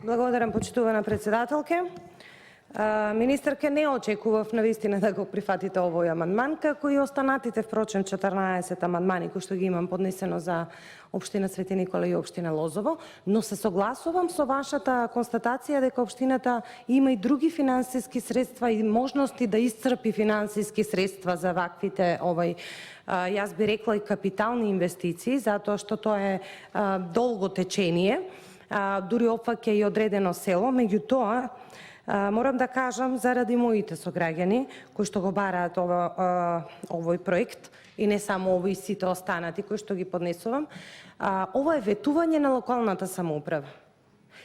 Благодарам, почитувана председателке. Министерке, не очекував навистина да го прифатите овој амандман, како и останатите, впрочем, 14 амандмани кои што ги имам поднесено за Општина Свети Никола и Општина Лозово, но се согласувам со вашата констатација дека Општината има и други финансиски средства и можности да исцрпи финансиски средства за ваквите јас би рекла и капитални инвестиции, затоа што тоа е долго течение, дури опфаќа и одредено село. Меѓутоа, морам да кажам, заради моите сограѓани кои што го бараат овој проект и не само овој, сите останати кои што ги поднесувам, ова е ветување на локалната самоуправа.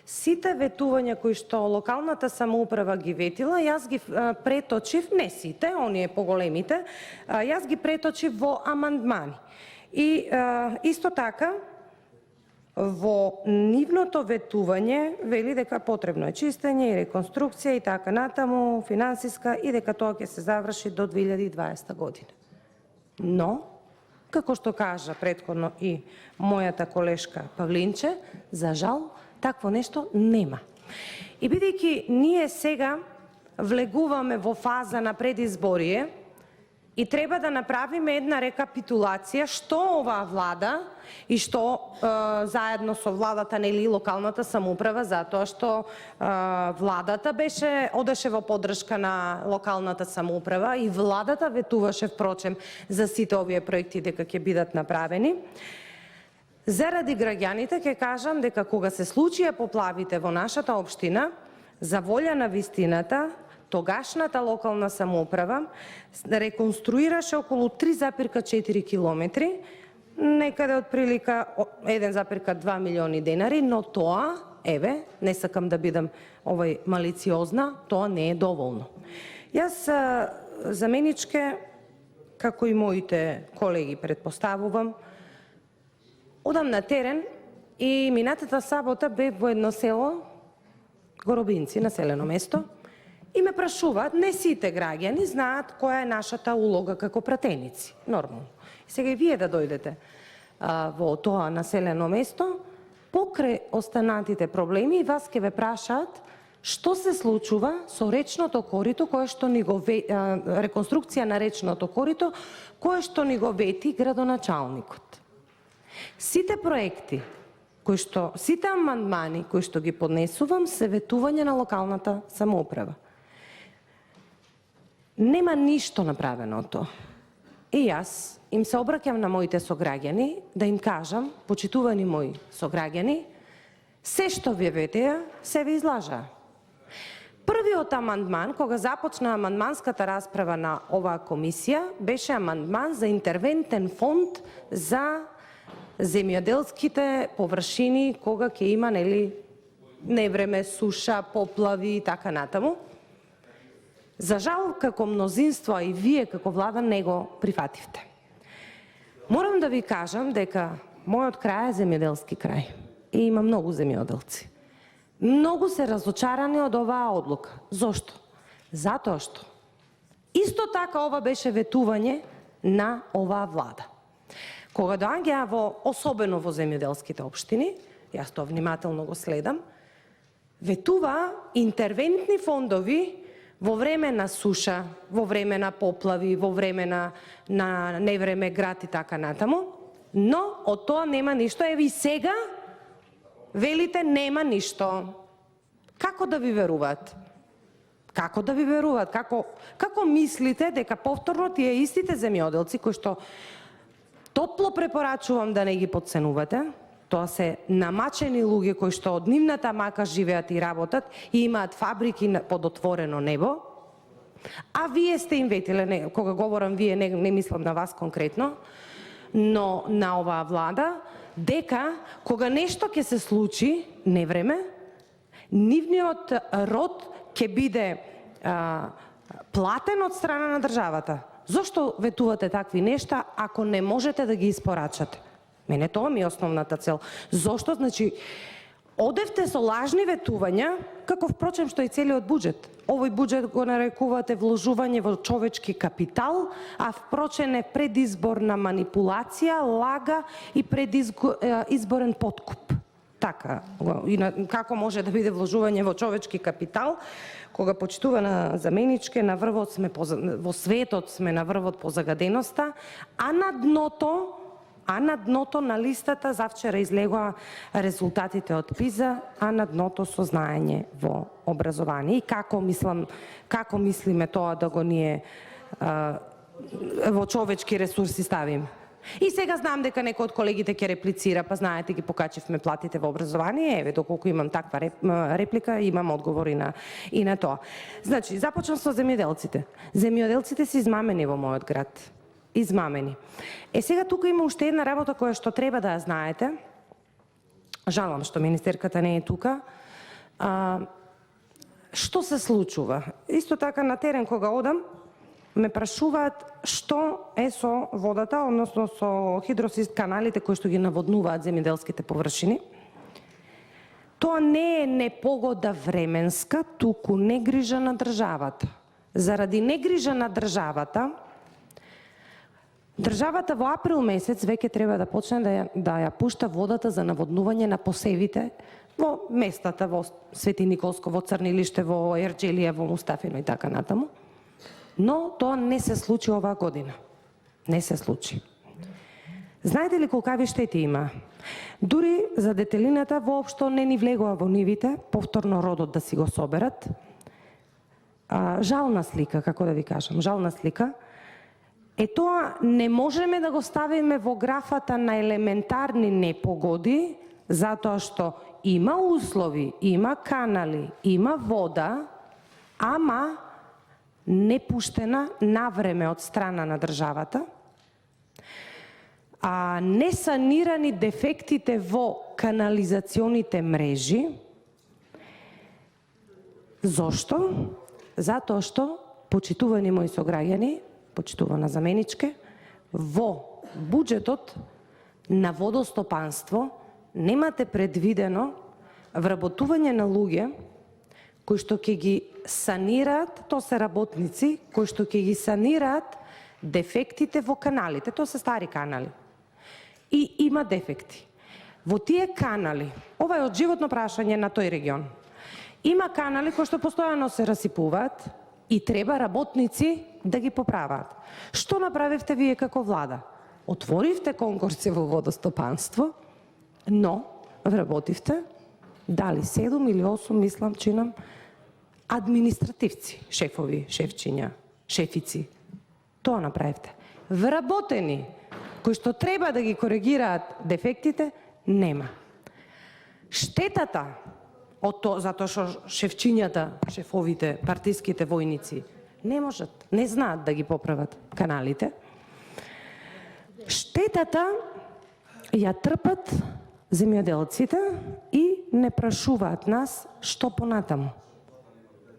Сите ветувања кои што локалната самоуправа ги ветила, јас ги преточив, не сите, оние поголемите, јас ги преточив во амандмани. И исто така, во нивното ветување вели дека потребно е чистење и реконструкција и така натаму, финансиска, и дека тоа ќе се заврши до 2020 година. Но, како што кажа претходно и мојата колешка Павлинче, за жал, такво нешто нема. И бидејќи ние сега влегуваме во фаза на предизборие и треба да направиме една рекапитулација што оваа влада и што заедно со владата, нели, локалната самоуправа, затоа што владата одеше во поддршка на локалната самоуправа и владата ветуваше, впрочем, за сите овие проекти дека ќе бидат направени. Заради граѓаните ќе кажам дека кога се случија поплавите во нашата општина, за волја на вистината, тогашната локална самоуправа реконструираше околу 3,4 километри, некаде од прилика 1,2 милиони денари, но тоа, еве, не сакам да бидам малициозна, тоа не е доволно. Јас заменичке, како и моите колеги претпоставувам, одам на терен и минатата сабота бев во едно село, Горобинци, населено место, и ме прашуваат, не сите граѓани знаат која е нашата улога како пратеници, нормално. Сега и вие да дојдете во тоа населено место, покрај останатите проблеми, вас ќе ве прашаат што се случува со речното корито, кое што ни го реконструкција на речното корито, кое што ни го вети градоначалникот. Сите проекти, сите амандмани кои што ги поднесувам се ветување на локалната самоуправа. Нема ништо направено од тоа. И јас им се обраќам на моите сограѓани да им кажам, почитувани мои сограѓани, се што ви ветеа, се ви излажаа. Првиот амандман, кога започна амандманската расправа на оваа комисија, беше амандман за интервентен фонд за земјоделските површини кога ќе има, нели, невреме, суша, поплави и така натаму. За жал, како мнозинство, а и вие како влада не го прифативте. Морам да ви кажам дека мојот крај е земјоделски крај и има многу земјоделци. Многу се разочарани од оваа одлука. Зошто? Затоа што исто така ова беше ветување на оваа влада. Кога доаѓаа особено во земјоделските општини, јас тоа внимателно го следам, ветува интервентни фондови во време на суша, во време на поплави, во време на невреме, град и така натаму, но од тоа нема ништо. Еве и сега велите нема ништо. Како да ви веруваат? Како да ви веруваат? Како мислите дека повторно тие истите земјоделци кои што топло препорачувам да не ги потценувате, тоа се намачени луѓе кои што од нивната мака живеат и работат и имаат фабрики под отворено небо, а вие сте им ветиле, кога говорам вие, не мислам на вас конкретно, но на оваа влада, дека кога нешто ќе се случи, невреме, нивниот род ќе биде платен од страна на државата. Зошто ветувате такви нешта ако не можете да ги испорачате? Мене тоа ми е основната цел. Зошто? Значи, одевте со лажни ветувања, како впрочем што и целиот буџет. Овој буџет го нарекувате вложување во човечки капитал, а впрочем е предизборна манипулација, лага и предизборен подкуп. така, како може да биде вложување во човечки капитал, кога почитувана заменичке, на врвот сме во светот сме на врвот по загаденоста, а на дното на листата завчера излегоа резултатите од ПИЗа, а на дното со знаење во образование. И како мислиме тоа да го ние во човечки ресурси ставим? И сега знам дека некој од колегите ќе реплицира, па знаете ги покачивме платите во образование, еве доколку имам таква реплика, имам одговори и на тоа. Значи, започнам со земјоделците. Земјоделците се измамени во мојот град. Измамени. Сега тука има уште една работа која што треба да ја знаете. Жалам што министерката не е тука. Што се случува? Исто така на терен кога одам, ме прашуваат што е со водата, односно со каналите кои што ги наводнуваат земјоделските површини. Тоа не е непогода временска, туку негрижа на државата. Заради негрижа на државата во април месец веќе треба да почне да ја пушта водата за наводнување на посевите во местата, во Свети Николско, во Црнилиште, во Ерџелија, во Мустафино и така натаму. Но тоа не се случи оваа година. Не се случи. Знаете ли колкави штети има? Дури за детелината воопшто не ни влегува во нивите, повторно родот да си го соберат. Жална слика, како да ви кажам, жална слика. Тоа не можеме да го ставиме во графата на елементарни непогоди, затоа што има услови, има канали, има вода, ама не пуштена навреме од страна на државата, не санирани дефектите во канализационите мрежи. Зошто? Затоа што, почитувани мои сограѓани, почитувана заменичке, во буџетот на водостопанство немате предвидено вработување на луѓе кои што ќе ги санираат, тоа се работници, кои што ќе ги санираат дефектите во каналите. Тоа се стари канали. И има дефекти. Во тие канали, ова е од животно прашање на тој регион, има канали кои што постојано се расипуваат и треба работници да ги поправаат. Што направивте вие како влада? Отворивте конкурси во водостопанство, но вработивте, дали 7 или 8, мислам, чинам, административци, шефови, шефчиња, шефици. Тоа направивте. Вработени, кои што треба да ги коригираат дефектите, нема. Штетата од тоа, затоа што шефчињата, шефовите, партиските војници не можат, не знаат да ги поправат каналите. Штетата ја трпат земјоделците и не прашуваат нас што понатаму.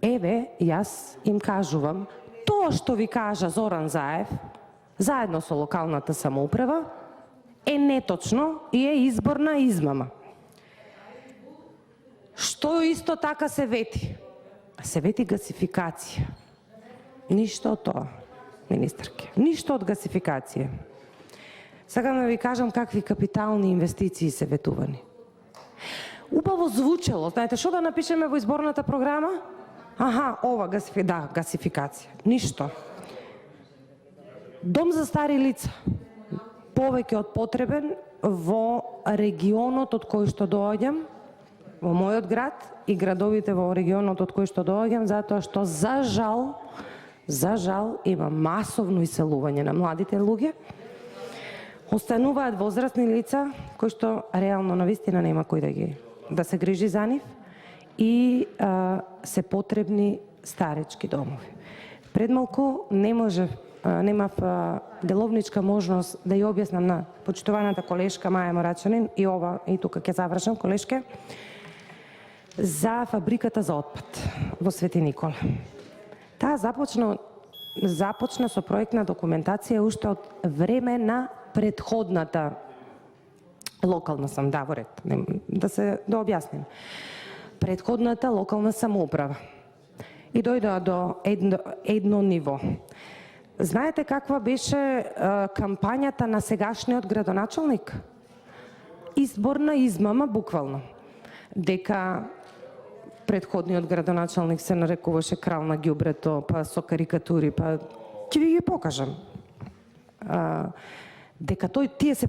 Еве, јас им кажувам, тоа што ви кажа Зоран Заев, заедно со локалната самоуправа, е неточно и е изборна измама. Што исто така се вети? Се вети гасификација. Ништо од тоа, министерке. Ништо од гасификација. Сакам да ви кажам какви капитални инвестиции се ветувани. Убаво звучело, знаете што да напишеме во изборната програма? Ова гасификација. Ништо. Дом за стари лица. Повеќе од потребен во регионот од кој што доаѓам, во мојот град и градовите во регионот од кој што доаѓам, затоа што за жал има масовно иселување на младите луѓе. Остануваат возрастни лица кои што реално навистина нема кој да се грижи за нив и се потребни старечки домови. Пред малку немав деловничка можност да ја објаснам на почитуваната колешка Маја Морачанин и тука ќе завршам, колешке, за фабриката за отпад во Свети Никола. Таа започна со проектна документација уште од време на предходната локална во ред, да објасним. Предходната локална самоуправа. И дојдоа до едно ниво. Знаете каква беше кампањата на сегашниот градоначалник? Изборна измама, буквално. дека претходниот градоначалник се нарекуваше крал на ѓубрето, па со карикатури, па ќе ви ги покажам. Дека тие се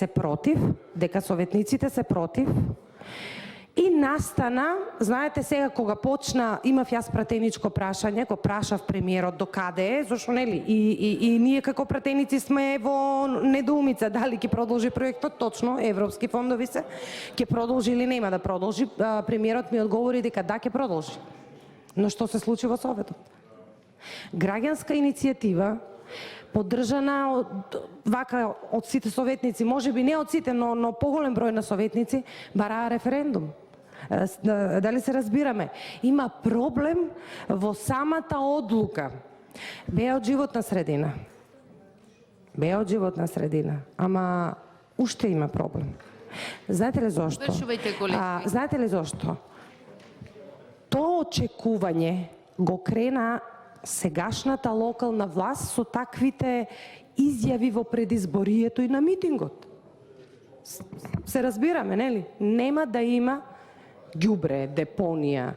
против, дека советниците се против. И настана, знаете сега кога почна, имав јас пратеничко прашање, го прашав премиерот до каде е, зашто нели и ние како пратеници сме во недоумица дали ќе продолжи проектот, точно европски фондови се, ќе продолжи или нема да продолжи. Премиерот ми одговори дека да, ќе продолжи. Но што се случи во Советот? Граѓанска иницијатива поддржана од сите советници, можеби не од сите, но поголем број на советници бараа референдум. Дали се разбираме? Има проблем во самата одлука. Беа од животна средина. Ама уште има проблем. Знаете ли зошто? Знаете ли зошто? Тоа очекување го крена сегашната локална власт со таквите изјави во предизборието и на митингот. Се разбираме, нели? Нема да има ѓубре, депонија.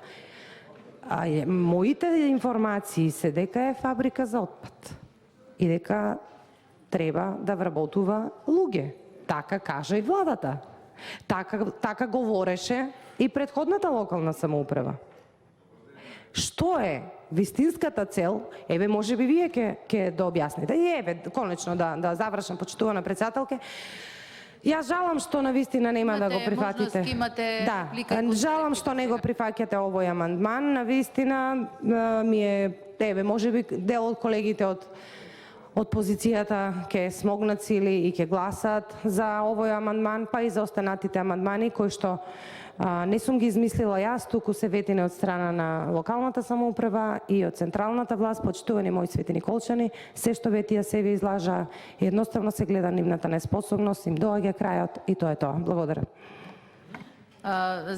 Моите информации се дека е фабрика за отпад и дека треба да вработува луѓе. Така кажа и владата. Така говореше и претходната локална самоуправа. Што е вистинската цел? Еве, може би вие ќе да објасните. И еве, конечно да завршам, почитувана председателке. Јас жалам што навистина нема да го прифатите. Да, жалам што не го прифаќате овој амандман. Навистина ми е, еве, може би дел од колегите од позицијата ќе смогнат сили и ќе гласат за овој амандман, па и за останатите амандмани кои што не сум ги измислила јас, туку се ветени од страна на локалната самоуправа и од централната власт. Почитувани мои свети николчани, се што ветија се ви излажа, едноставно се гледа нивната неспособност, им доаѓа крајот и тоа е тоа. Благодарам.